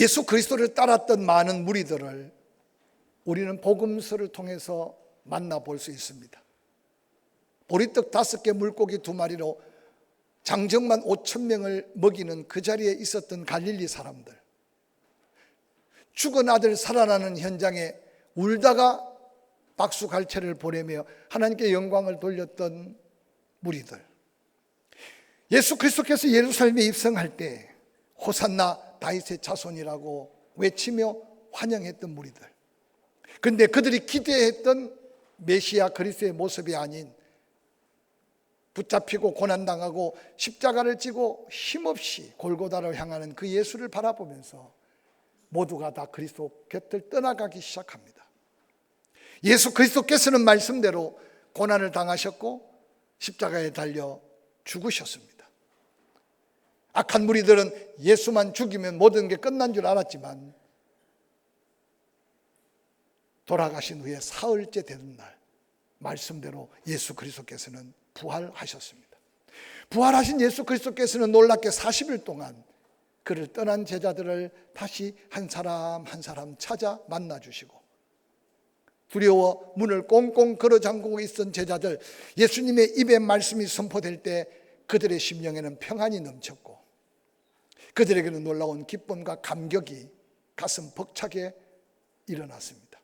예수 그리스도를 따랐던 많은 무리들을 우리는 복음서를 통해서 만나볼 수 있습니다. 보리떡 5개 물고기 2마리로 장정만 5,000명을 먹이는 그 자리에 있었던 갈릴리 사람들, 죽은 아들 살아나는 현장에 울다가 박수갈채를 보내며 하나님께 영광을 돌렸던 무리들, 예수 그리스도께서 예루살렘에 입성할 때 호산나 다윗의 자손이라고 외치며 환영했던 무리들, 그런데 그들이 기대했던 메시아 그리스도의 모습이 아닌 붙잡히고 고난당하고 십자가를 지고 힘없이 골고다를 향하는 그 예수를 바라보면서 모두가 다 그리스도 곁을 떠나가기 시작합니다. 예수 그리스도께서는 말씀대로 고난을 당하셨고 십자가에 달려 죽으셨습니다. 악한 무리들은 예수만 죽이면 모든 게 끝난 줄 알았지만 돌아가신 후에 사흘째 되는 날 말씀대로 예수 그리스도께서는 부활하셨습니다. 부활하신 예수 그리스도께서는 놀랍게 40일 동안 그를 떠난 제자들을 다시 한 사람 한 사람 찾아 만나주시고, 두려워 문을 꽁꽁 걸어 잠그고 있던 제자들, 예수님의 입에 말씀이 선포될 때 그들의 심령에는 평안이 넘쳤고 그들에게는 놀라운 기쁨과 감격이 가슴 벅차게 일어났습니다.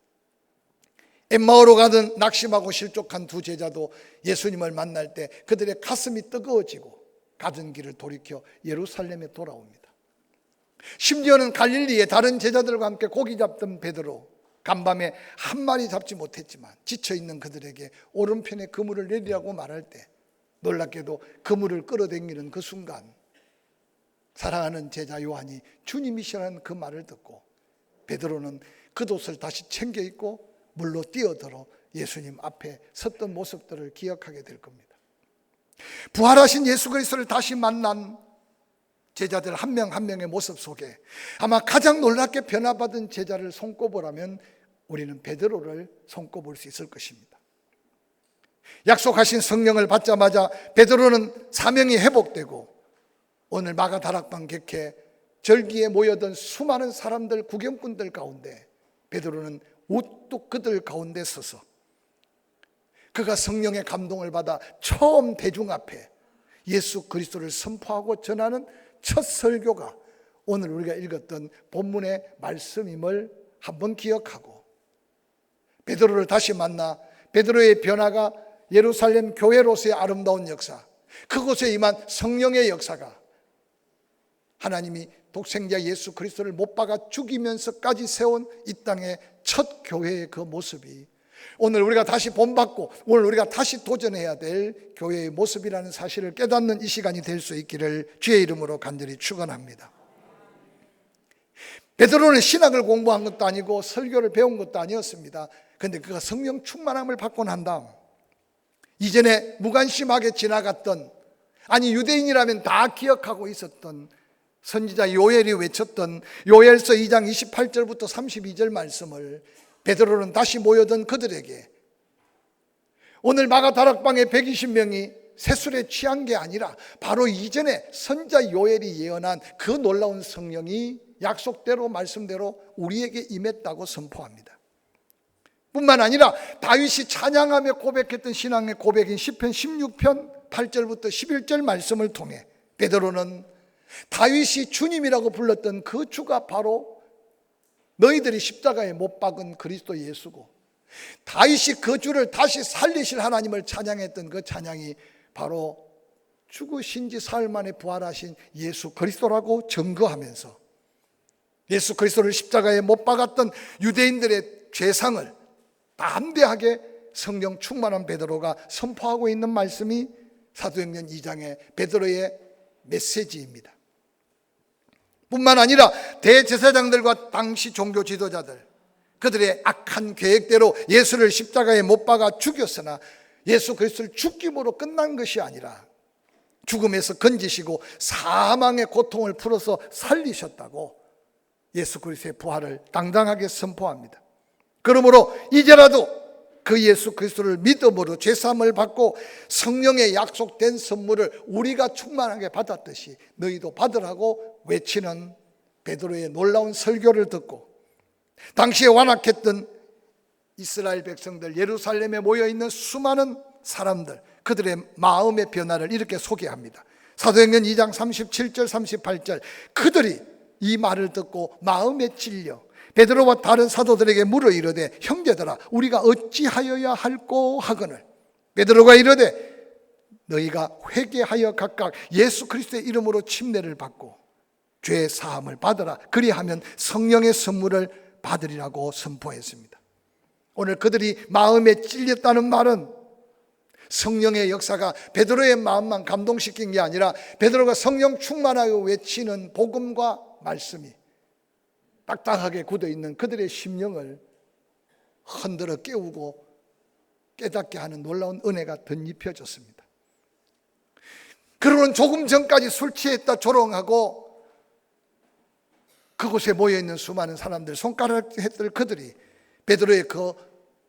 엠마오로 가던 낙심하고 실족한 2 제자도 예수님을 만날 때 그들의 가슴이 뜨거워지고 가던 길을 돌이켜 예루살렘에 돌아옵니다. 심지어는 갈릴리의 다른 제자들과 함께 고기 잡던 베드로, 간밤에 한 마리 잡지 못했지만 지쳐있는 그들에게 오른편에 그물을 내리라고 말할 때 놀랍게도 그물을 끌어당기는 그 순간 사랑하는 제자 요한이 주님이시라는 그 말을 듣고 베드로는 겉옷을 다시 챙겨 입고 물로 뛰어들어 예수님 앞에 섰던 모습들을 기억하게 될 겁니다. 부활하신 예수 그리스도를 다시 만난 제자들 한 명 한 명의 모습 속에 아마 가장 놀랍게 변화받은 제자를 손꼽으라면 우리는 베드로를 손꼽을 수 있을 것입니다. 약속하신 성령을 받자마자 베드로는 사명이 회복되고 오늘 마가다락방 객회 절기에 모여든 수많은 사람들, 구경꾼들 가운데 베드로는 우뚝 그들 가운데 서서 그가 성령의 감동을 받아 처음 대중 앞에 예수 그리스도를 선포하고 전하는 첫 설교가 오늘 우리가 읽었던 본문의 말씀임을 한번 기억하고, 베드로를 다시 만나 베드로의 변화가 예루살렘 교회로서의 아름다운 역사, 그곳에 임한 성령의 역사가 하나님이 독생자 예수 그리스도를 못 박아 죽이면서까지 세운 이 땅의 첫 교회의 그 모습이 오늘 우리가 다시 본받고 오늘 우리가 다시 도전해야 될 교회의 모습이라는 사실을 깨닫는 이 시간이 될 수 있기를 주의 이름으로 간절히 축원합니다. 베드로는 신학을 공부한 것도 아니고 설교를 배운 것도 아니었습니다. 그런데 그가 성령 충만함을 받고 난 다음 이전에 무관심하게 지나갔던, 아니 유대인이라면 다 기억하고 있었던 선지자 요엘이 외쳤던 요엘서 2장 28절부터 32절 말씀을 베드로는 다시 모여든 그들에게, 오늘 마가다락방에 120명이 새술에 취한 게 아니라 바로 이전에 선지자 요엘이 예언한 그 놀라운 성령이 약속대로 말씀대로 우리에게 임했다고 선포합니다. 뿐만 아니라 다윗이 찬양하며 고백했던 신앙의 고백인 시편 16편 8절부터 11절 말씀을 통해 베드로는 다윗이 주님이라고 불렀던 그 주가 바로 너희들이 십자가에 못 박은 그리스도 예수고, 다윗이 그 주를 다시 살리실 하나님을 찬양했던 그 찬양이 바로 죽으신 지 사흘 만에 부활하신 예수 그리스도라고 증거하면서 예수 그리스도를 십자가에 못 박았던 유대인들의 죄상을 담대하게 성령 충만한 베드로가 선포하고 있는 말씀이 사도행전 2장의 베드로의 메시지입니다. 뿐만 아니라 대제사장들과 당시 종교 지도자들, 그들의 악한 계획대로 예수를 십자가에 못 박아 죽였으나 예수 그리스도를 죽임으로 끝난 것이 아니라 죽음에서 건지시고 사망의 고통을 풀어서 살리셨다고 예수 그리스도의 부활을 당당하게 선포합니다. 그러므로 이제라도 그 예수 그리스도를 믿음으로 죄사함을 받고 성령의 약속된 선물을 우리가 충만하게 받았듯이 너희도 받으라고 외치는 베드로의 놀라운 설교를 듣고 당시에 완악했던 이스라엘 백성들, 예루살렘에 모여있는 수많은 사람들, 그들의 마음의 변화를 이렇게 소개합니다. 사도행전 2장 37절 38절, 그들이 이 말을 듣고 마음에 찔려 베드로와 다른 사도들에게 물어 이르되 형제들아 우리가 어찌하여야 할꼬 하거늘 베드로가 이르되 너희가 회개하여 각각 예수 그리스도의 이름으로 침례를 받고 죄 사함을 받으라. 그리하면 성령의 선물을 받으리라고 선포했습니다. 오늘 그들이 마음에 찔렸다는 말은 성령의 역사가 베드로의 마음만 감동시킨 게 아니라 베드로가 성령 충만하여 외치는 복음과 말씀이 딱딱하게 굳어있는 그들의 심령을 흔들어 깨우고 깨닫게 하는 놀라운 은혜가 덧입혀졌습니다. 그러는 조금 전까지 술 취했다 조롱하고 그곳에 모여있는 수많은 사람들, 손가락했던 그들이 베드로의 그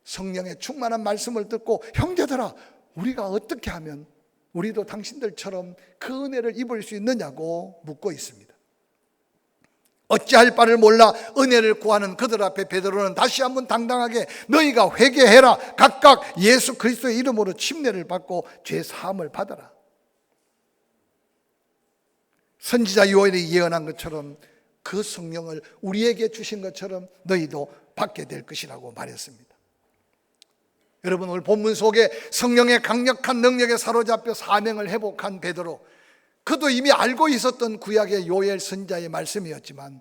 성령의 충만한 말씀을 듣고 형제들아 우리가 어떻게 하면 우리도 당신들처럼 그 은혜를 입을 수 있느냐고 묻고 있습니다. 어찌할 바를 몰라 은혜를 구하는 그들 앞에 베드로는 다시 한번 당당하게 너희가 회개해라. 각각 예수 그리스도의 이름으로 침례를 받고 죄 사함을 받아라. 선지자 요엘이 예언한 것처럼 그 성령을 우리에게 주신 것처럼 너희도 받게 될 것이라고 말했습니다. 여러분, 오늘 본문 속에 성령의 강력한 능력에 사로잡혀 사명을 회복한 베드로, 그도 이미 알고 있었던 구약의 요엘 선지자의 말씀이었지만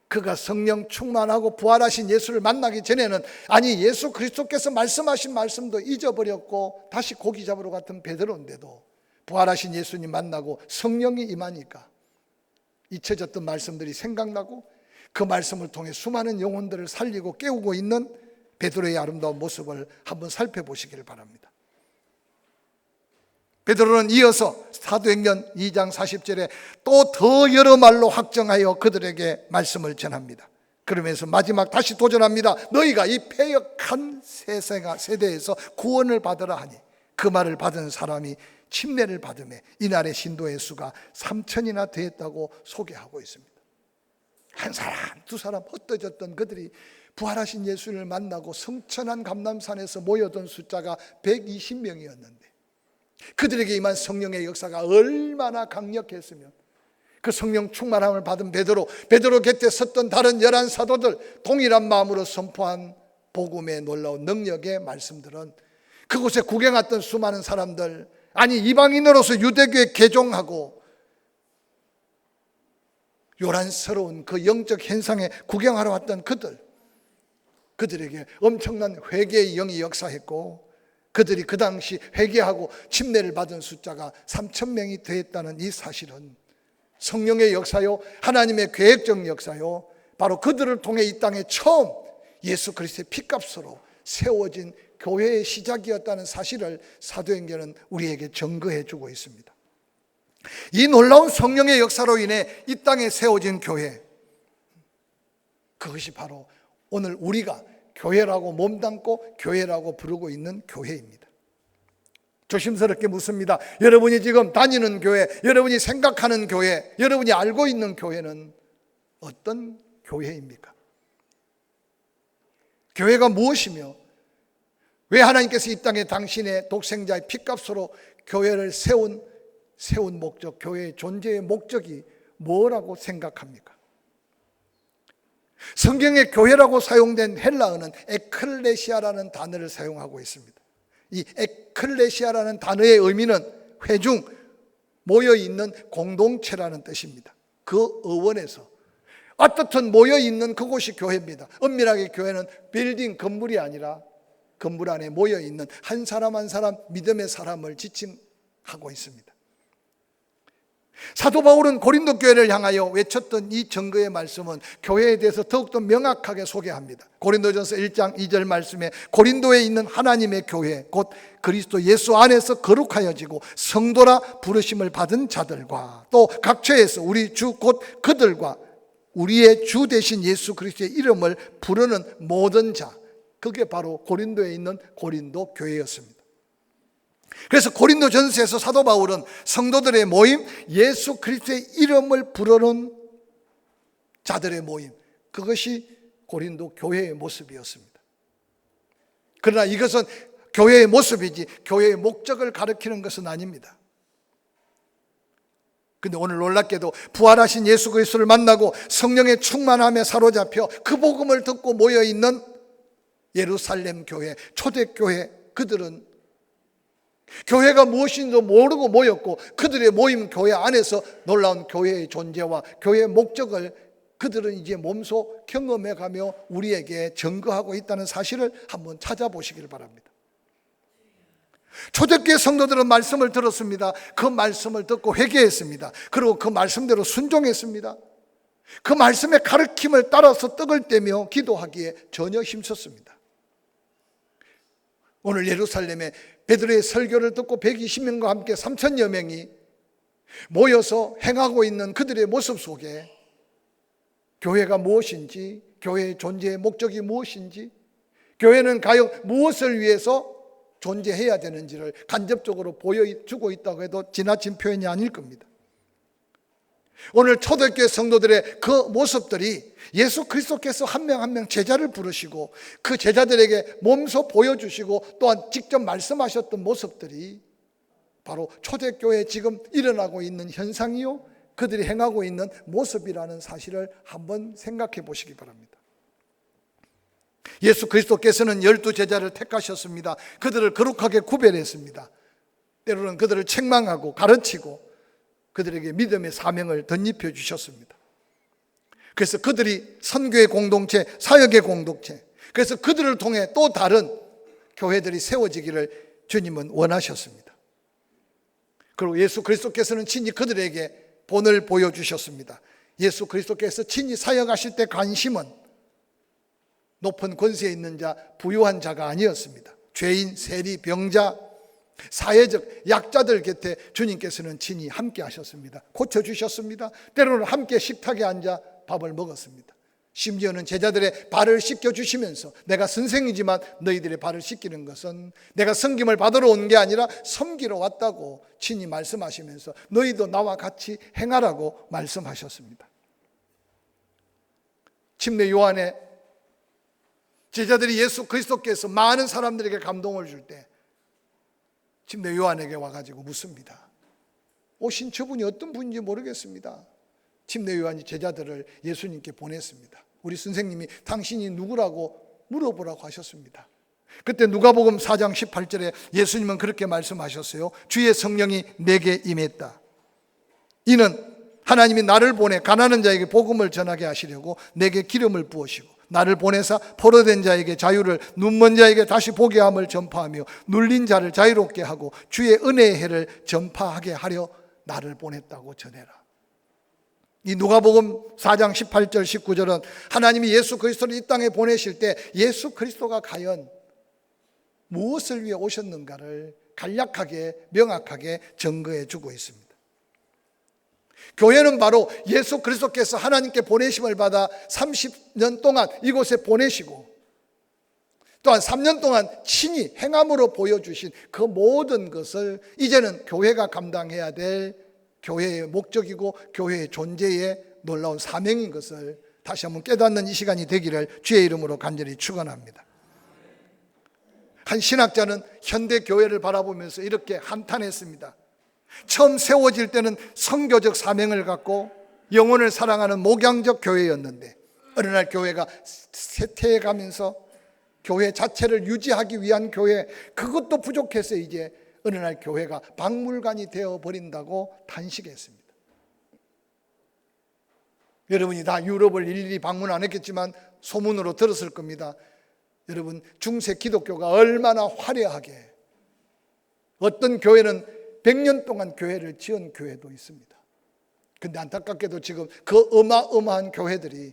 그가 성령 충만하고 부활하신 예수를 만나기 전에는 아니 예수 그리스도께서 말씀하신 말씀도 잊어버렸고 다시 고기 잡으러 갔던 베드로인데도 부활하신 예수님 만나고 성령이 임하니까 잊혀졌던 말씀들이 생각나고 그 말씀을 통해 수많은 영혼들을 살리고 깨우고 있는 베드로의 아름다운 모습을 한번 살펴보시기를 바랍니다. 베드로는 이어서 사도행전 2장 40절에 또 더 여러 말로 확정하여 그들에게 말씀을 전합니다. 그러면서 마지막 다시 도전합니다. 너희가 이 패역한 세대에서 구원을 받으라 하니 그 말을 받은 사람이 침례를 받음에 이날의 신도의 수가 3,000이나 되었다고 소개하고 있습니다. 한 사람 두 사람 흩어졌던 그들이 부활하신 예수를 만나고 성천한 감람산에서 모여든 숫자가 120명이었는데 그들에게 임한 성령의 역사가 얼마나 강력했으면 그 성령 충만함을 받은 베드로 곁에 섰던 다른 11 사도들 동일한 마음으로 선포한 복음의 놀라운 능력의 말씀들은 그곳에 구경 왔던 수많은 사람들, 아니 이방인으로서 유대교에 개종하고 요란스러운 그 영적 현상에 구경하러 왔던 그들에게 엄청난 회개의 영이 역사했고 그들이 그 당시 회개하고 침례를 받은 숫자가 3,000명이 되었다는 이 사실은 성령의 역사요, 하나님의 계획적 역사요, 바로 그들을 통해 이 땅에 처음 예수 그리스도의 피값으로 세워진 교회의 시작이었다는 사실을 사도행전은 우리에게 증거해 주고 있습니다. 이 놀라운 성령의 역사로 인해 이 땅에 세워진 교회, 그것이 바로 오늘 우리가 교회라고 몸담고 교회라고 부르고 있는 교회입니다. 조심스럽게 묻습니다. 여러분이 지금 다니는 교회, 여러분이 생각하는 교회, 여러분이 알고 있는 교회는 어떤 교회입니까? 교회가 무엇이며 왜 하나님께서 이 땅에 당신의 독생자의 피값으로 교회를 세운 목적, 교회의 존재의 목적이 뭐라고 생각합니까? 성경에 교회라고 사용된 헬라어는 에클레시아라는 단어를 사용하고 있습니다. 이 에클레시아라는 단어의 의미는 회중, 모여있는 공동체라는 뜻입니다. 그 어원에서 어떻든 모여있는 그곳이 교회입니다. 엄밀하게 교회는 빌딩, 건물이 아니라 건물 안에 모여있는 한 사람 한 사람 믿음의 사람을 지칭하고 있습니다. 사도 바울은 고린도 교회를 향하여 외쳤던 이 증거의 말씀은 교회에 대해서 더욱더 명확하게 소개합니다. 고린도전서 1장 2절 말씀에 고린도에 있는 하나님의 교회 곧 그리스도 예수 안에서 거룩하여지고 성도라 부르심을 받은 자들과 또 각처에서 우리 주 곧 그들과 우리의 주 되신 예수 그리스도의 이름을 부르는 모든 자, 그게 바로 고린도에 있는 고린도 교회였습니다. 그래서 고린도 전서에서 사도 바울은 성도들의 모임, 예수 그리스도의 이름을 부르는 자들의 모임, 그것이 고린도 교회의 모습이었습니다. 그러나 이것은 교회의 모습이지 교회의 목적을 가리키는 것은 아닙니다. 근데 오늘 놀랍게도 부활하신 예수 그리스도를 만나고 성령의 충만함에 사로잡혀 그 복음을 듣고 모여있는 예루살렘 교회, 초대교회, 그들은 교회가 무엇인지도 모르고 모였고 그들의 모임 교회 안에서 놀라운 교회의 존재와 교회의 목적을 그들은 이제 몸소 경험해가며 우리에게 증거하고 있다는 사실을 한번 찾아보시길 바랍니다. 초대교회 성도들은 말씀을 들었습니다. 그 말씀을 듣고 회개했습니다. 그리고 그 말씀대로 순종했습니다. 그 말씀의 가르침을 따라서 떡을 떼며 기도하기에 전혀 힘썼습니다. 오늘 예루살렘에 베드로의 설교를 듣고 120명과 함께 3,000여 명이 모여서 행하고 있는 그들의 모습 속에 교회가 무엇인지, 교회의 존재의 목적이 무엇인지, 교회는 과연 무엇을 위해서 존재해야 되는지를 간접적으로 보여주고 있다고 해도 지나친 표현이 아닐 겁니다. 오늘 초대교회 성도들의 그 모습들이 예수 그리스도께서 한 명 한 명 제자를 부르시고 그 제자들에게 몸소 보여주시고 또한 직접 말씀하셨던 모습들이 바로 초대교회에 지금 일어나고 있는 현상이요, 그들이 행하고 있는 모습이라는 사실을 한번 생각해 보시기 바랍니다. 예수 그리스도께서는 12제자를 택하셨습니다. 그들을 거룩하게 구별했습니다. 때로는 그들을 책망하고 가르치고 그들에게 믿음의 사명을 덧입혀 주셨습니다. 그래서 그들이 선교의 공동체, 사역의 공동체, 그래서 그들을 통해 또 다른 교회들이 세워지기를 주님은 원하셨습니다. 그리고 예수 그리스도께서는 친히 그들에게 본을 보여주셨습니다. 예수 그리스도께서 친히 사역하실 때 관심은 높은 권세에 있는 자, 부유한 자가 아니었습니다. 죄인, 세리, 병자, 사회적 약자들 곁에 주님께서는 친히 함께 하셨습니다. 고쳐주셨습니다. 때로는 함께 식탁에 앉아 밥을 먹었습니다. 심지어는 제자들의 발을 씻겨주시면서 내가 선생이지만 너희들의 발을 씻기는 것은 내가 섬김을 받으러 온 게 아니라 섬기러 왔다고 친히 말씀하시면서 너희도 나와 같이 행하라고 말씀하셨습니다. 침례 요한의 제자들이 예수 그리스도께서 많은 사람들에게 감동을 줄 때 침례 요한에게 와가지고 묻습니다. 오신 저분이 어떤 분인지 모르겠습니다. 침례 요한이 제자들을 예수님께 보냈습니다. 우리 선생님이 당신이 누구라고 물어보라고 하셨습니다. 그때 누가복음 4장 18절에 예수님은 그렇게 말씀하셨어요. 주의 성령이 내게 임했다. 이는 하나님이 나를 보내 가난한 자에게 복음을 전하게 하시려고 내게 기름을 부으시고 나를 보내사 포로된 자에게 자유를, 눈먼 자에게 다시 보게 함을 전파하며 눌린 자를 자유롭게 하고 주의 은혜의 해를 전파하게 하려 나를 보냈다고 전해라. 이 누가복음 4장 18절 19절은 하나님이 예수 그리스도를 이 땅에 보내실 때 예수 그리스도가 과연 무엇을 위해 오셨는가를 간략하게 명확하게 증거해 주고 있습니다. 교회는 바로 예수 그리스도께서 하나님께 보내심을 받아 30년 동안 이곳에 보내시고 또한 3년 동안 친히 행함으로 보여주신 그 모든 것을 이제는 교회가 감당해야 될 교회의 목적이고 교회의 존재의 놀라운 사명인 것을 다시 한번 깨닫는 이 시간이 되기를 주의 이름으로 간절히 축원합니다. 한 신학자는 현대 교회를 바라보면서 이렇게 한탄했습니다. 처음 세워질 때는 선교적 사명을 갖고 영혼을 사랑하는 목양적 교회였는데 어느 날 교회가 쇠퇴해가면서 교회 자체를 유지하기 위한 교회, 그것도 부족해서 이제 어느 날 교회가 박물관이 되어버린다고 탄식했습니다. 여러분이 다 유럽을 일일이 방문 안 했겠지만 소문으로 들었을 겁니다. 여러분, 중세 기독교가 얼마나 화려하게, 어떤 교회는 100년 동안 교회를 지은 교회도 있습니다. 근데 안타깝게도 지금 그 어마어마한 교회들이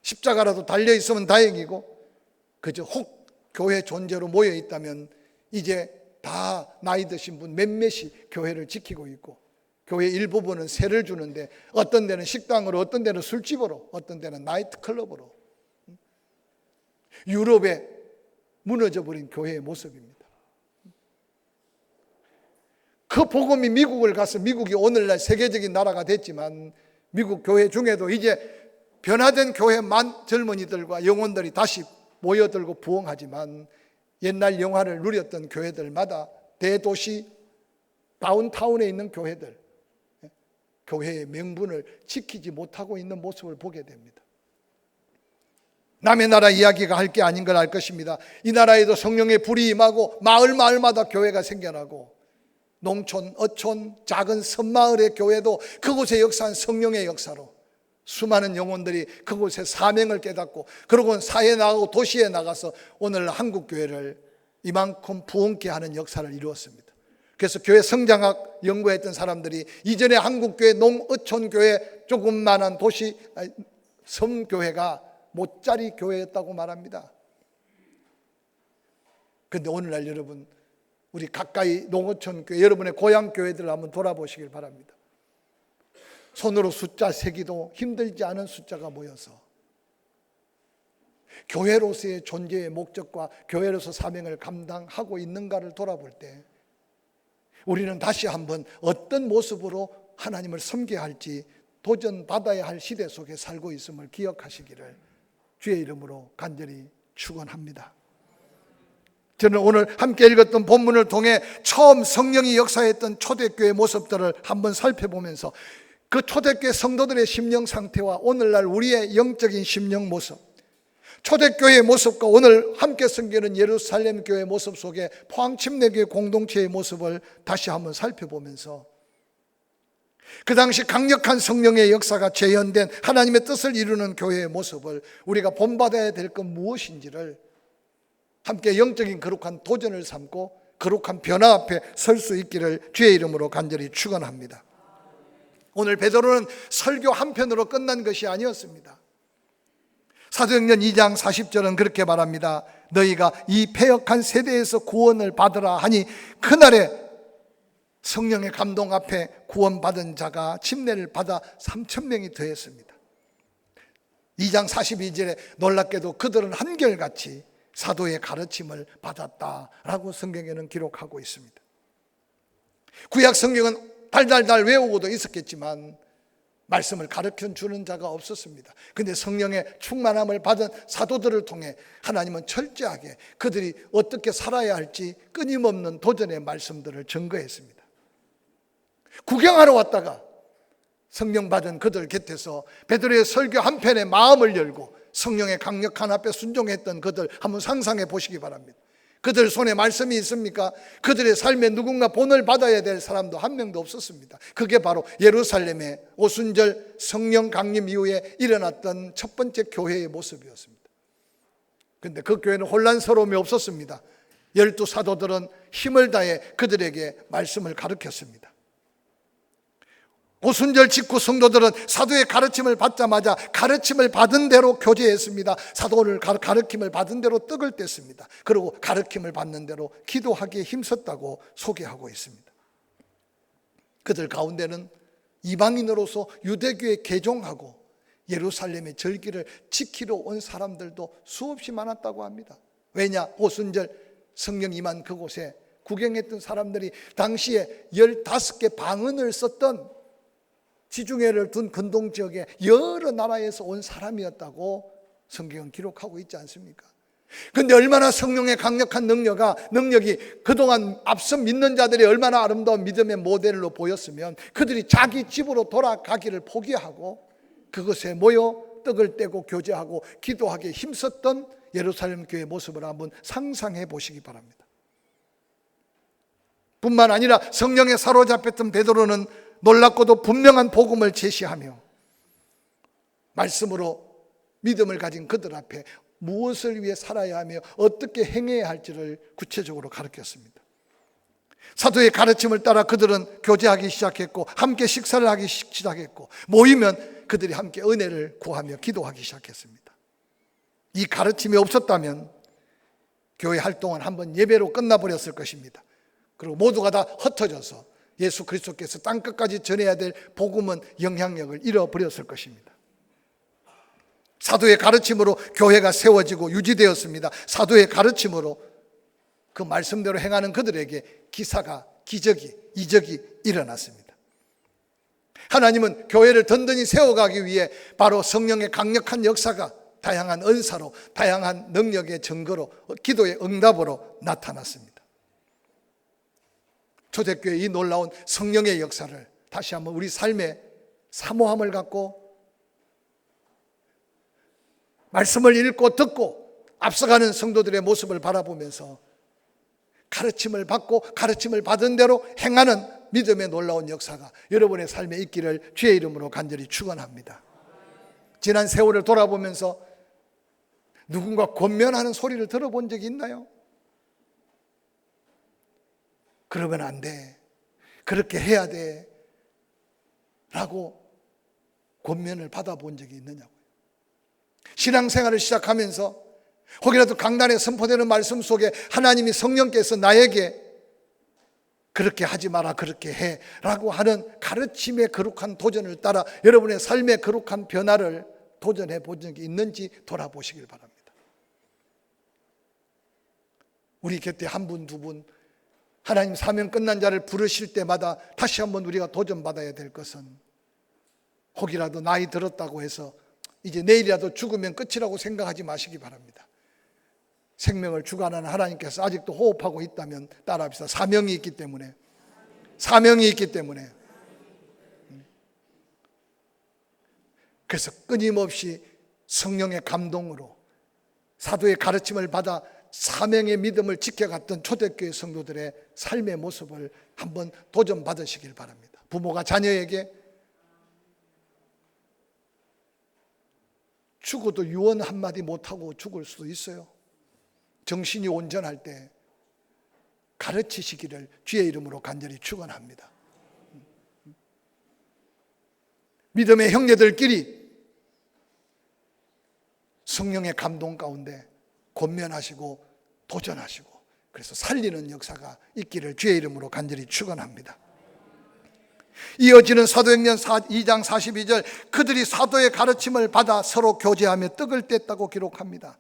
십자가라도 달려 있으면 다행이고 그저 혹 교회 존재로 모여 있다면 이제 다 나이 드신 분 몇몇이 교회를 지키고 있고 교회 일부분은 세를 주는데 어떤 데는 식당으로, 어떤 데는 술집으로, 어떤 데는 나이트클럽으로 유럽에 무너져 버린 교회의 모습입니다. 그 복음이 미국을 가서 미국이 오늘날 세계적인 나라가 됐지만 미국 교회 중에도 이제 변화된 교회만 젊은이들과 영혼들이 다시 모여들고 부흥하지만 옛날 영화를 누렸던 교회들마다 대도시 다운타운에 있는 교회들, 교회의 명분을 지키지 못하고 있는 모습을 보게 됩니다. 남의 나라 이야기가 할 게 아닌 걸 알 것입니다. 이 나라에도 성령의 불이 임하고 마을마다 교회가 생겨나고 농촌, 어촌, 작은 섬마을의 교회도 그곳에 역사한 성령의 역사로 수많은 영혼들이 그곳에 사명을 깨닫고 그러고 사회에 나가고 도시에 나가서 오늘 한국교회를 이만큼 부흥케 하는 역사를 이루었습니다. 그래서 교회 성장학 연구했던 사람들이 이전에 한국교회, 농어촌교회, 조금만한 도시 섬교회가 못자리 교회였다고 말합니다. 그런데 오늘날 여러분, 우리 가까이 농어촌교회, 여러분의 고향교회들을 한번 돌아보시길 바랍니다. 손으로 숫자 세기도 힘들지 않은 숫자가 모여서 교회로서의 존재의 목적과 교회로서 사명을 감당하고 있는가를 돌아볼 때 우리는 다시 한번 어떤 모습으로 하나님을 섬겨야 할지 도전받아야 할 시대 속에 살고 있음을 기억하시기를 주의 이름으로 간절히 축원합니다. 저는 오늘 함께 읽었던 본문을 통해 처음 성령이 역사했던 초대교회 모습들을 한번 살펴보면서 그 초대교회 성도들의 심령 상태와 오늘날 우리의 영적인 심령 모습, 초대교회의 모습과 오늘 함께 섬기는 예루살렘 교회의 모습 속에 포항침례교회 공동체의 모습을 다시 한번 살펴보면서 그 당시 강력한 성령의 역사가 재현된 하나님의 뜻을 이루는 교회의 모습을 우리가 본받아야 될 것 무엇인지를 함께 영적인 거룩한 도전을 삼고 거룩한 변화 앞에 설 수 있기를 주의 이름으로 간절히 축원합니다. 오늘 베드로는 설교 한 편으로 끝난 것이 아니었습니다. 사도행전 2장 40절은 그렇게 말합니다. 너희가 이 패역한 세대에서 구원을 받으라 하니 그날에 성령의 감동 앞에 구원받은 자가 침례를 받아 3,000명이 더했습니다. 2장 42절에 놀랍게도 그들은 한결같이 사도의 가르침을 받았다라고 성경에는 기록하고 있습니다. 구약 성경은 달달달 외우고도 있었겠지만 말씀을 가르쳐 주는 자가 없었습니다. 그런데 성령의 충만함을 받은 사도들을 통해 하나님은 철저하게 그들이 어떻게 살아야 할지 끊임없는 도전의 말씀들을 증거했습니다. 구경하러 왔다가 성령 받은 그들 곁에서 베드로의 설교 한 편에 마음을 열고 성령의 강력한 앞에 순종했던 그들 한번 상상해 보시기 바랍니다. 그들 손에 말씀이 있습니까? 그들의 삶에 누군가 본을 받아야 될 사람도 한 명도 없었습니다. 그게 바로 예루살렘의 오순절 성령 강림 이후에 일어났던 첫 번째 교회의 모습이었습니다. 그런데 그 교회는 혼란스러움이 없었습니다. 12 사도들은 힘을 다해 그들에게 말씀을 가르쳤습니다. 오순절 직후 성도들은 사도의 가르침을 받자마자 가르침을 받은 대로 교제했습니다. 사도를 가르침을 받은 대로 떡을 뗐습니다. 그리고 가르침을 받는 대로 기도하기에 힘썼다고 소개하고 있습니다. 그들 가운데는 이방인으로서 유대교에 개종하고 예루살렘의 절기를 지키러 온 사람들도 수없이 많았다고 합니다. 왜냐? 오순절 성령 임한 그곳에 구경했던 사람들이 당시에 15개 방언을 썼던 지중해를 둔 근동 지역에 여러 나라에서 온 사람이었다고 성경은 기록하고 있지 않습니까? 그런데 얼마나 성령의 강력한 능력이 그동안 앞서 믿는 자들이 얼마나 아름다운 믿음의 모델로 보였으면 그들이 자기 집으로 돌아가기를 포기하고 그것에 모여 떡을 떼고 교제하고 기도하기에 힘썼던 예루살렘 교회의 모습을 한번 상상해 보시기 바랍니다. 뿐만 아니라 성령에 사로잡혔던 베드로는 놀랍고도 분명한 복음을 제시하며 말씀으로 믿음을 가진 그들 앞에 무엇을 위해 살아야 하며 어떻게 행해야 할지를 구체적으로 가르쳤습니다. 사도의 가르침을 따라 그들은 교제하기 시작했고 함께 식사를 하기 시작했고 모이면 그들이 함께 은혜를 구하며 기도하기 시작했습니다. 이 가르침이 없었다면 교회 활동은 한번 예배로 끝나버렸을 것입니다. 그리고 모두가 다 흩어져서 예수 그리스도께서 땅끝까지 전해야 될 복음은 영향력을 잃어버렸을 것입니다. 사도의 가르침으로 교회가 세워지고 유지되었습니다. 사도의 가르침으로 그 말씀대로 행하는 그들에게 기적이 일어났습니다. 하나님은 교회를 든든히 세워가기 위해 바로 성령의 강력한 역사가 다양한 은사로, 다양한 능력의 증거로, 기도의 응답으로 나타났습니다. 초대교회의 이 놀라운 성령의 역사를 다시 한번 우리 삶의 사모함을 갖고 말씀을 읽고 듣고 앞서가는 성도들의 모습을 바라보면서 가르침을 받고 가르침을 받은 대로 행하는 믿음의 놀라운 역사가 여러분의 삶에 있기를 주의 이름으로 간절히 축원합니다. 지난 세월을 돌아보면서 누군가 권면하는 소리를 들어본 적이 있나요? 그러면 안 돼, 그렇게 해야 돼 라고 권면을 받아본 적이 있느냐고요. 신앙생활을 시작하면서 혹이라도 강단에 선포되는 말씀 속에 하나님이 성령께서 나에게 그렇게 하지 마라, 그렇게 해 라고 하는 가르침의 거룩한 도전을 따라 여러분의 삶의 거룩한 변화를 도전해 본 적이 있는지 돌아보시길 바랍니다. 우리 곁에 한 분, 두 분 하나님 사명 끝난 자를 부르실 때마다 다시 한번 우리가 도전받아야 될 것은 혹이라도 나이 들었다고 해서 이제 내일이라도 죽으면 끝이라고 생각하지 마시기 바랍니다. 생명을 주관하는 하나님께서 아직도 호흡하고 있다면 따라합시다. 사명이 있기 때문에, 사명이 있기 때문에. 그래서 끊임없이 성령의 감동으로 사도의 가르침을 받아 사명의 믿음을 지켜갔던 초대교회 성도들의 삶의 모습을 한번 도전받으시길 바랍니다. 부모가 자녀에게 죽어도 유언 한마디 못하고 죽을 수도 있어요. 정신이 온전할 때 가르치시기를 주의 이름으로 간절히 축원합니다. 믿음의 형제들끼리 성령의 감동 가운데 권면하시고 도전하시고 그래서 살리는 역사가 있기를 주의 이름으로 간절히 축원합니다. 이어지는 사도행전 2장 42절, 그들이 사도의 가르침을 받아 서로 교제하며 떡을 뗐다고 기록합니다.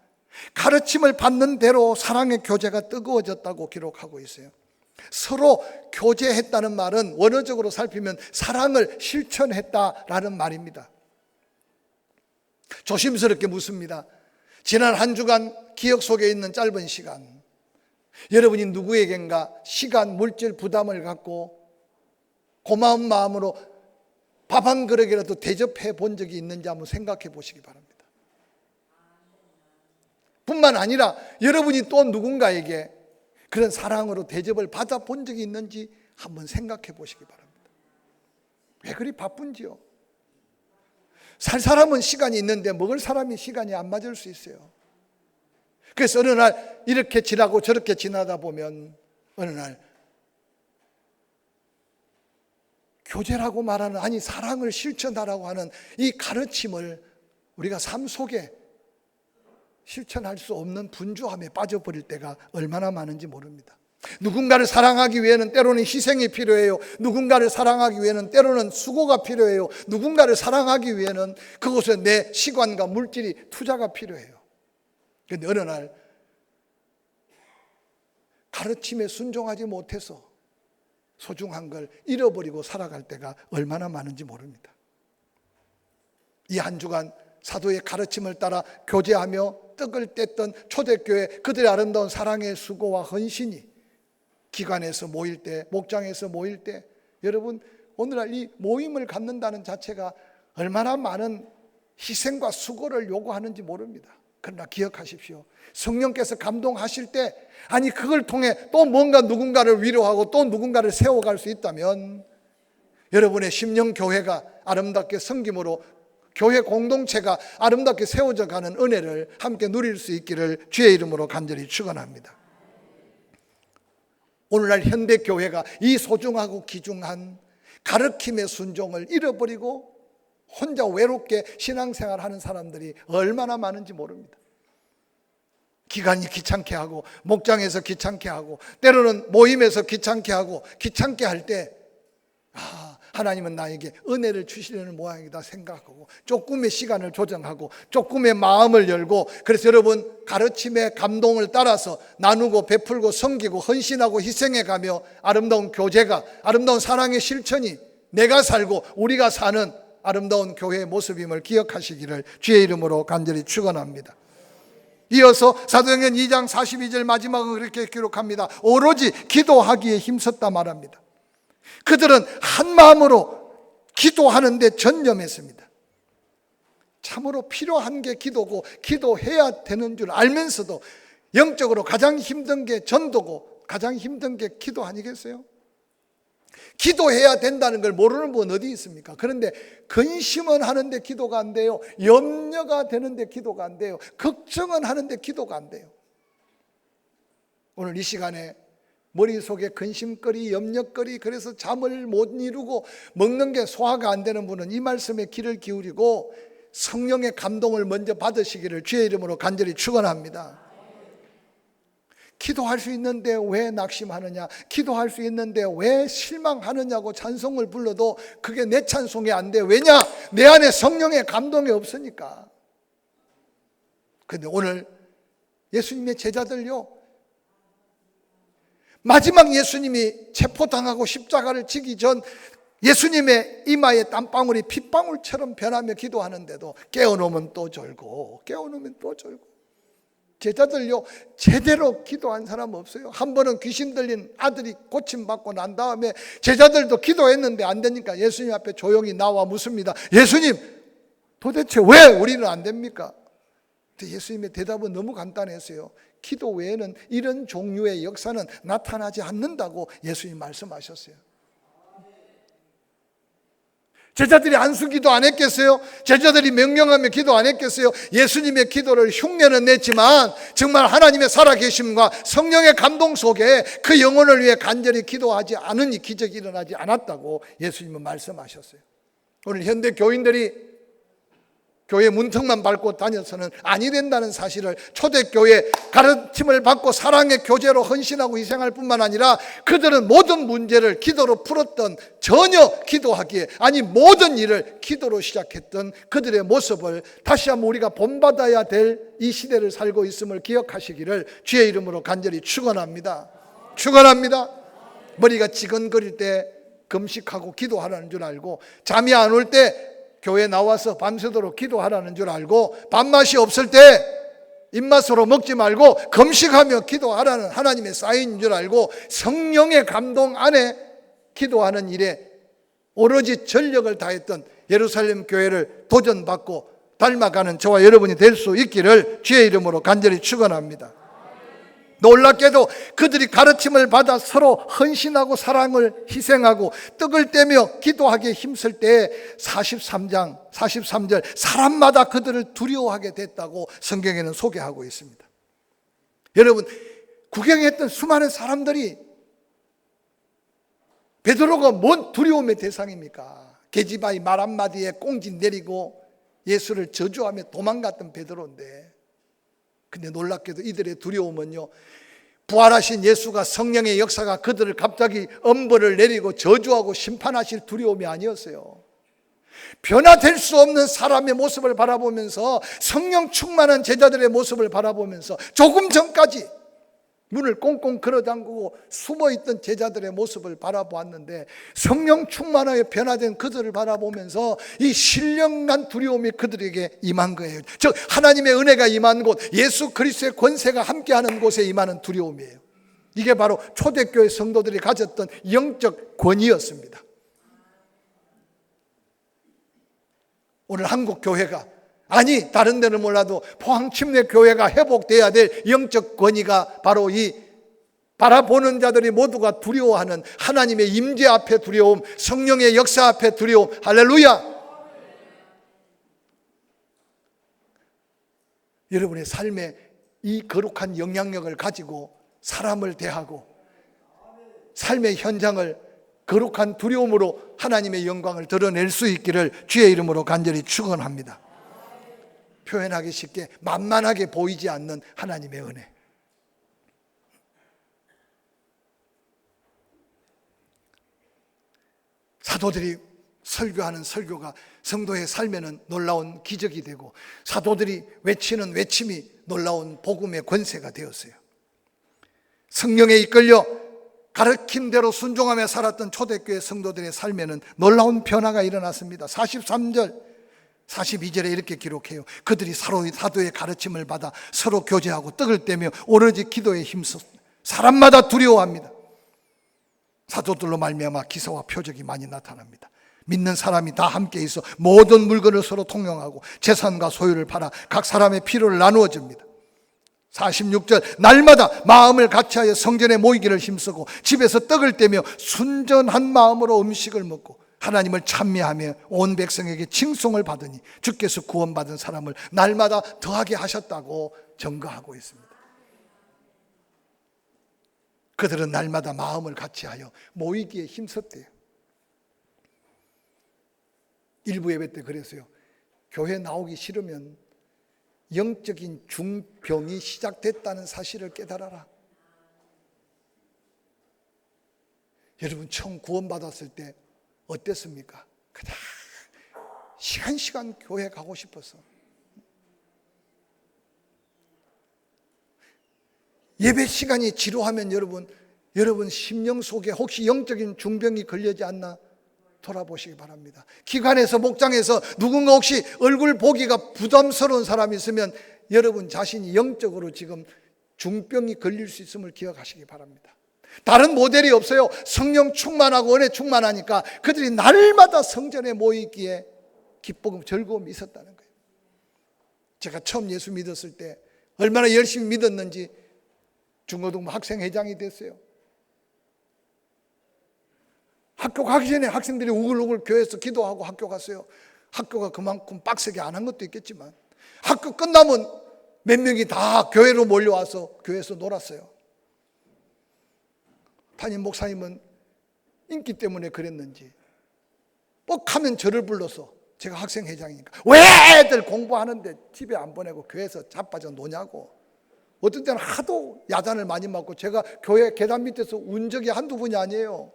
가르침을 받는 대로 사랑의 교제가 뜨거워졌다고 기록하고 있어요. 서로 교제했다는 말은 원어적으로 살피면 사랑을 실천했다라는 말입니다. 조심스럽게 묻습니다. 지난 한 주간 기억 속에 있는 짧은 시간, 여러분이 누구에겐가 시간, 물질 부담을 갖고 고마운 마음으로 밥 한 그릇이라도 대접해 본 적이 있는지 한번 생각해 보시기 바랍니다. 뿐만 아니라 여러분이 또 누군가에게 그런 사랑으로 대접을 받아 본 적이 있는지 한번 생각해 보시기 바랍니다. 왜 그리 바쁜지요? 살 사람은 시간이 있는데 먹을 사람이 시간이 안 맞을 수 있어요. 그래서 어느 날 이렇게 지나고 저렇게 지나다 보면 어느 날 교제라고 말하는, 아니 사랑을 실천하라고 하는 이 가르침을 우리가 삶 속에 실천할 수 없는 분주함에 빠져버릴 때가 얼마나 많은지 모릅니다. 누군가를 사랑하기 위해는 때로는 희생이 필요해요. 누군가를 사랑하기 위해는 때로는 수고가 필요해요. 누군가를 사랑하기 위해는 그곳에 내 시간과 물질이 투자가 필요해요. 그런데 어느 날 가르침에 순종하지 못해서 소중한 걸 잃어버리고 살아갈 때가 얼마나 많은지 모릅니다. 이 한 주간 사도의 가르침을 따라 교제하며 떡을 뗐던 초대교회, 그들의 아름다운 사랑의 수고와 헌신이 기관에서 모일 때, 목장에서 모일 때, 여러분 오늘날 이 모임을 갖는다는 자체가 얼마나 많은 희생과 수고를 요구하는지 모릅니다. 그러나 기억하십시오. 성령께서 감동하실 때, 아니 그걸 통해 또 뭔가 누군가를 위로하고 또 누군가를 세워갈 수 있다면 여러분의 심령교회가 아름답게 섬김으로 교회 공동체가 아름답게 세워져 가는 은혜를 함께 누릴 수 있기를 주의 이름으로 간절히 축원합니다. 오늘날 현대교회가 이 소중하고 귀중한 가르침의 순종을 잃어버리고 혼자 외롭게 신앙생활하는 사람들이 얼마나 많은지 모릅니다. 기간이 귀찮게 하고 목장에서 귀찮게 하고 때로는 모임에서 귀찮게 하고 귀찮게 할 때 하나님은 나에게 은혜를 주시려는 모양이다 생각하고 조금의 시간을 조정하고 조금의 마음을 열고, 그래서 여러분 가르침의 감동을 따라서 나누고 베풀고 섬기고 헌신하고 희생해 가며 아름다운 교제가, 아름다운 사랑의 실천이 내가 살고 우리가 사는 아름다운 교회의 모습임을 기억하시기를 주의 이름으로 간절히 축원합니다. 이어서 사도행전 2장 42절 마지막은 그렇게 기록합니다. 오로지 기도하기에 힘썼다 말합니다. 그들은 한 마음으로 기도하는 데 전념했습니다. 참으로 필요한 게 기도고 기도해야 되는 줄 알면서도 영적으로 가장 힘든 게 전도고 가장 힘든 게 기도 아니겠어요? 기도해야 된다는 걸 모르는 분 어디 있습니까? 그런데 근심은 하는데 기도가 안 돼요. 염려가 되는데 기도가 안 돼요. 걱정은 하는데 기도가 안 돼요. 오늘 이 시간에 머릿속에 근심거리, 염려거리, 그래서 잠을 못 이루고 먹는 게 소화가 안 되는 분은 이 말씀에 귀를 기울이고 성령의 감동을 먼저 받으시기를 주의 이름으로 간절히 축원합니다. 기도할 수 있는데 왜 낙심하느냐, 기도할 수 있는데 왜 실망하느냐고 찬송을 불러도 그게 내 찬송이 안 돼. 왜냐? 내 안에 성령의 감동이 없으니까. 근데 오늘 예수님의 제자들요, 마지막 예수님이 체포당하고 십자가를 지기 전 예수님의 이마에 땀방울이 핏방울처럼 변하며 기도하는데도 깨어놓으면 또 졸고 깨어놓으면 또 졸고. 제자들요, 제대로 기도한 사람 없어요. 한 번은 귀신 들린 아들이 고침받고 난 다음에 제자들도 기도했는데 안 되니까 예수님 앞에 조용히 나와 묻습니다. 예수님, 도대체 왜 우리는 안 됩니까? 근데 예수님의 대답은 너무 간단했어요. 기도 외에는 이런 종류의 역사는 나타나지 않는다고 예수님 말씀하셨어요. 제자들이 안수기도 안 했겠어요? 제자들이 명령하며 기도 안 했겠어요? 예수님의 기도를 흉내는 냈지만 정말 하나님의 살아계심과 성령의 감동 속에 그 영혼을 위해 간절히 기도하지 않으니 기적이 일어나지 않았다고 예수님은 말씀하셨어요. 오늘 현대 교인들이 교회 문턱만 밟고 다녀서는 아니 된다는 사실을 초대교회 가르침을 받고 사랑의 교제로 헌신하고 희생할 뿐만 아니라 그들은 모든 문제를 기도로 풀었던, 전혀 기도하기에, 아니 모든 일을 기도로 시작했던 그들의 모습을 다시 한번 우리가 본받아야 될 이 시대를 살고 있음을 기억하시기를 주의 이름으로 간절히 축원합니다. 축원합니다. 머리가 지근거릴 때 금식하고 기도하라는 줄 알고, 잠이 안 올 때 교회 나와서 밤새도록 기도하라는 줄 알고, 밥맛이 없을 때 입맛으로 먹지 말고 금식하며 기도하라는 하나님의 사인인 줄 알고 성령의 감동 안에 기도하는 일에 오로지 전력을 다했던 예루살렘 교회를 도전받고 닮아가는 저와 여러분이 될 수 있기를 주의 이름으로 간절히 축원합니다. 놀랍게도 그들이 가르침을 받아 서로 헌신하고 사랑을 희생하고 떡을 떼며 기도하기에 힘쓸 때 43장 43절 사람마다 그들을 두려워하게 됐다고 성경에는 소개하고 있습니다. 여러분, 구경했던 수많은 사람들이 베드로가 뭔 두려움의 대상입니까? 계집아이 말 한마디에 꽁지 내리고 예수를 저주하며 도망갔던 베드로인데, 근데 놀랍게도 이들의 두려움은요, 부활하신 예수가 성령의 역사가 그들을 갑자기 엄벌을 내리고 저주하고 심판하실 두려움이 아니었어요. 변화될 수 없는 사람의 모습을 바라보면서, 성령 충만한 제자들의 모습을 바라보면서 조금 전까지 문을 꽁꽁 걸어잠그고 숨어있던 제자들의 모습을 바라보았는데, 성령 충만하게 변화된 그들을 바라보면서 이 신령한 두려움이 그들에게 임한 거예요. 즉 하나님의 은혜가 임한 곳, 예수 그리스도의 권세가 함께하는 곳에 임하는 두려움이에요. 이게 바로 초대교회 성도들이 가졌던 영적 권위였습니다. 오늘 한국 교회가, 아니 다른 데는 몰라도 포항 침례 교회가 회복돼야 될 영적 권위가 바로 이 바라보는 자들이 모두가 두려워하는 하나님의 임재 앞에 두려움, 성령의 역사 앞에 두려움. 할렐루야. 여러분의 삶에 이 거룩한 영향력을 가지고 사람을 대하고 삶의 현장을 거룩한 두려움으로 하나님의 영광을 드러낼 수 있기를 주의 이름으로 간절히 축원합니다. 표현하기 쉽게 만만하게 보이지 않는 하나님의 은혜. 사도들이 설교하는 설교가 성도의 삶에는 놀라운 기적이 되고, 사도들이 외치는 외침이 놀라운 복음의 권세가 되었어요. 성령에 이끌려 가르침대로 순종하며 살았던 초대교회 성도들의 삶에는 놀라운 변화가 일어났습니다. 43절 42절에 이렇게 기록해요. 그들이 사도의 가르침을 받아 서로 교제하고 떡을 떼며 오로지 기도에 힘써 사람마다 두려워합니다. 사도들로 말미암아 기사와 표적이 많이 나타납니다. 믿는 사람이 다 함께 있어 모든 물건을 서로 통용하고 재산과 소유를 팔아 각 사람의 필요를 나누어 줍니다. 46절 날마다 마음을 같이하여 성전에 모이기를 힘쓰고 집에서 떡을 떼며 순전한 마음으로 음식을 먹고 하나님을 찬미하며 온 백성에게 칭송을 받으니 주께서 구원받은 사람을 날마다 더하게 하셨다고 증거하고 있습니다. 그들은 날마다 마음을 같이하여 모이기에 힘썼대요. 일부 예배 때 그랬어요. 교회 나오기 싫으면 영적인 중병이 시작됐다는 사실을 깨달아라. 여러분 처음 구원받았을 때 어땠습니까? 그냥 시간 교회 가고 싶었어. 예배 시간이 지루하면 여러분 심령 속에 혹시 영적인 중병이 걸리지 않나 돌아보시기 바랍니다. 기관에서 목장에서 누군가 혹시 얼굴 보기가 부담스러운 사람이 있으면 여러분 자신이 영적으로 지금 중병이 걸릴 수 있음을 기억하시기 바랍니다. 다른 모델이 없어요. 성령 충만하고 은혜 충만하니까 그들이 날마다 성전에 모이기에 기쁨, 즐거움이 있었다는 거예요. 제가 처음 예수 믿었을 때 얼마나 열심히 믿었는지 중고등부 학생회장이 됐어요. 학교 가기 전에 학생들이 우글우글 교회에서 기도하고 학교 갔어요. 학교가 그만큼 빡세게 안 한 것도 있겠지만 학교 끝나면 몇 명이 다 교회로 몰려와서 교회에서 놀았어요. 담임 목사님은 인기 때문에 그랬는지 뻑 하면 저를 불러서, 제가 학생회장이니까 왜 애들 공부하는데 집에 안 보내고 교회에서 자빠져 노냐고. 어떤 때는 하도 야단을 많이 맞고 제가 교회 계단 밑에서 운 적이 한두 번이 아니에요.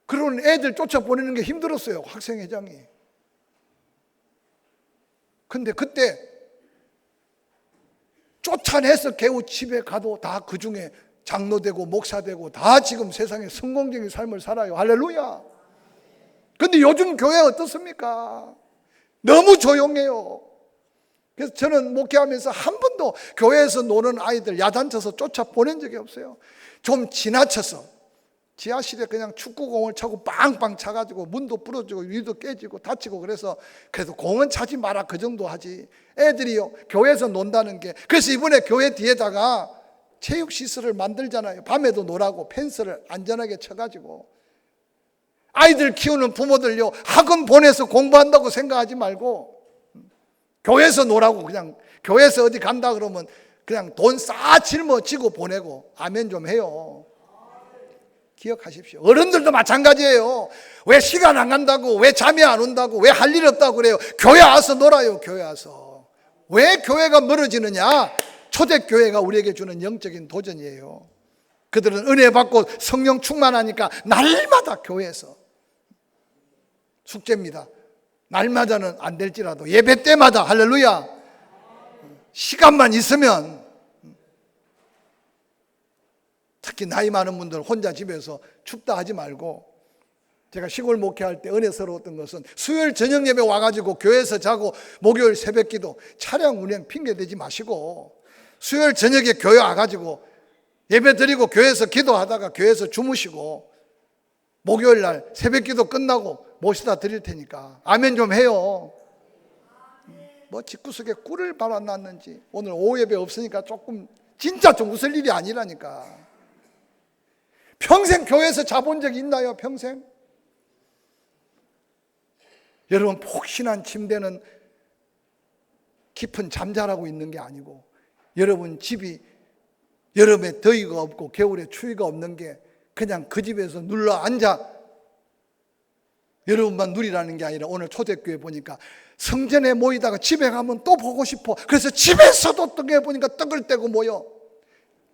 그런 애들 쫓아보내는 게 힘들었어요, 학생회장이. 근데 그때 쫓아내서 겨우 집에 가도 다 그 중에 장로 되고 목사 되고 다 지금 세상에 성공적인 삶을 살아요. 할렐루야. 근데 요즘 교회 어떻습니까? 너무 조용해요. 그래서 저는 목회하면서 한 번도 교회에서 노는 아이들 야단쳐서 쫓아보낸 적이 없어요. 좀 지나쳐서 지하실에 그냥 축구공을 차고 빵빵 차가지고 문도 부러지고 위도 깨지고 다치고 그래서 그래도 공은 차지 마라 그 정도 하지. 애들이요 교회에서 논다는 게, 그래서 이번에 교회 뒤에다가 체육시설을 만들잖아요. 밤에도 놀라고 펜스를 안전하게 쳐가지고. 아이들 키우는 부모들요 학원 보내서 공부한다고 생각하지 말고 교회에서 놀라고, 그냥 교회에서 어디 간다 그러면 그냥 돈 싸 짊어지고 보내고 아멘 좀 해요. 기억하십시오. 어른들도 마찬가지예요. 왜 시간 안 간다고, 왜 잠이 안 온다고, 왜 할 일 없다고 그래요. 교회 와서 놀아요. 교회 와서. 왜 교회가 멀어지느냐? 초대교회가 우리에게 주는 영적인 도전이에요. 그들은 은혜 받고 성령 충만하니까 날마다 교회에서 숙제입니다. 날마다는 안 될지라도 예배 때마다, 할렐루야, 시간만 있으면, 특히 나이 많은 분들 혼자 집에서 춥다 하지 말고, 제가 시골 목회할 때 은혜스러웠던 것은 수요일 저녁 예배 와가지고 교회에서 자고 목요일 새벽 기도, 차량 운행 핑계 대지 마시고 수요일 저녁에 교회 와가지고 예배 드리고 교회에서 기도하다가 교회에서 주무시고 목요일 날 새벽 기도 끝나고 모시다 드릴 테니까 아멘 좀 해요. 뭐 집구석에 꿀을 발라놨는지 오늘 오후 예배 없으니까 조금 진짜 좀 웃을 일이 아니라니까. 평생 교회에서 자본 적 있나요? 평생? 여러분 폭신한 침대는 깊은 잠자라고 있는 게 아니고, 여러분 집이 여름에 더위가 없고 겨울에 추위가 없는 게 그냥 그 집에서 눌러 앉아 여러분만 누리라는 게 아니라, 오늘 초대교회 보니까 성전에 모이다가 집에 가면 또 보고 싶어. 그래서 집에서도 떡에 보니까 떡을 떼고 모여.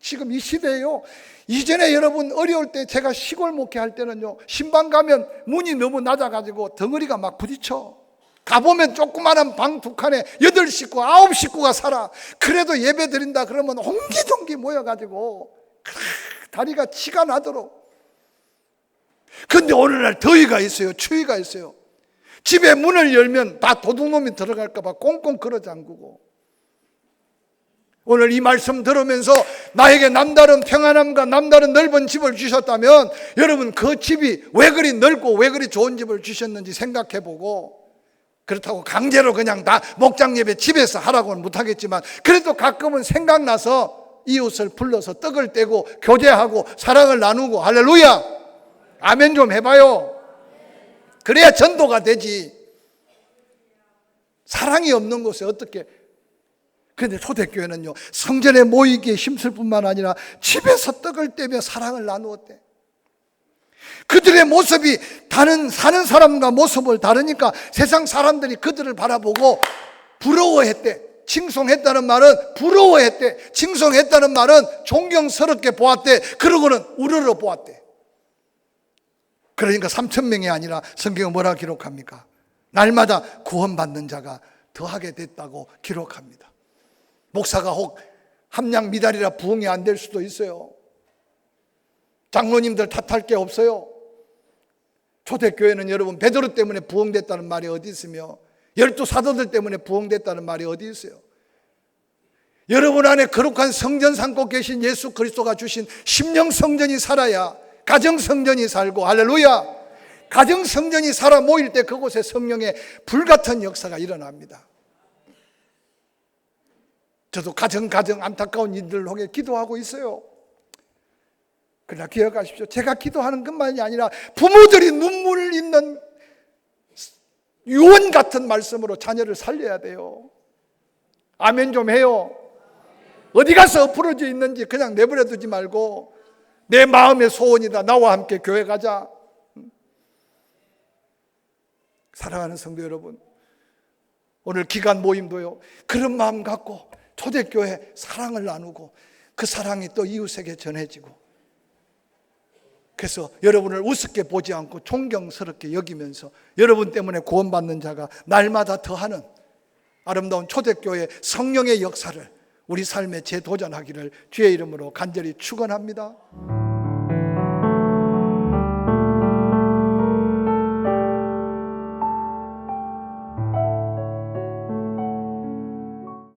지금 이 시대에요. 이전에 여러분 어려울 때 제가 시골 목회할 때는요, 신방 가면 문이 너무 낮아가지고 덩어리가 막 부딪혀. 가보면 조그마한 방 두 칸에 8식구, 9식구가 살아. 그래도 예배 드린다 그러면 옹기종기 모여가지고 다리가 치가 나도록. 근데 오늘날 더위가 있어요. 추위가 있어요. 집에 문을 열면 다 도둑놈이 들어갈까 봐 꽁꽁 걸어 잠그고. 오늘 이 말씀 들으면서 나에게 남다른 평안함과 남다른 넓은 집을 주셨다면 여러분 그 집이 왜 그리 넓고 왜 그리 좋은 집을 주셨는지 생각해보고, 그렇다고 강제로 그냥 다 목장 예배 집에서 하라고는 못하겠지만 그래도 가끔은 생각나서 이웃을 불러서 떡을 떼고 교제하고 사랑을 나누고, 할렐루야, 아멘 좀 해봐요. 그래야 전도가 되지. 사랑이 없는 곳에 어떻게. 그런데 초대교회는요, 성전에 모이기에 힘쓸 뿐만 아니라 집에서 떡을 떼며 사랑을 나누었대. 그들의 모습이 사는 사람과 모습을 다르니까 세상 사람들이 그들을 바라보고 부러워했대. 칭송했다는 말은 부러워했대. 칭송했다는 말은 존경스럽게 보았대. 그러고는 우러러 보았대. 그러니까 3,000명이 아니라 성경은 뭐라 기록합니까? 날마다 구원받는 자가 더하게 됐다고 기록합니다. 목사가 혹 함량 미달이라 부흥이 안 될 수도 있어요. 장로님들 탓할 게 없어요. 초대교회는 여러분 베드로 때문에 부흥됐다는 말이 어디 있으며 12 사도들 때문에 부흥됐다는 말이 어디 있어요? 여러분 안에 거룩한 성전 삼고 계신 예수 그리스도가 주신 심령 성전이 살아야 가정 성전이 살고, 할렐루야, 가정 성전이 살아 모일 때 그곳에 성령의 불같은 역사가 일어납니다. 저도 가정 안타까운 일들을 위해 기도하고 있어요. 그러나 기억하십시오. 제가 기도하는 것만이 아니라 부모들이 눈물을 있는 유언 같은 말씀으로 자녀를 살려야 돼요. 아멘 좀 해요. 어디 가서 엎어져 있는지 그냥 내버려 두지 말고, 내 마음의 소원이다, 나와 함께 교회 가자. 사랑하는 성도 여러분, 오늘 기간 모임도요, 그런 마음 갖고 초대교회 사랑을 나누고 그 사랑이 또 이웃에게 전해지고, 그래서 여러분을 우습게 보지 않고 존경스럽게 여기면서 여러분 때문에 구원받는 자가 날마다 더하는 아름다운 초대교회 성령의 역사를 우리 삶에 재도전하기를 주의 이름으로 간절히 축원합니다.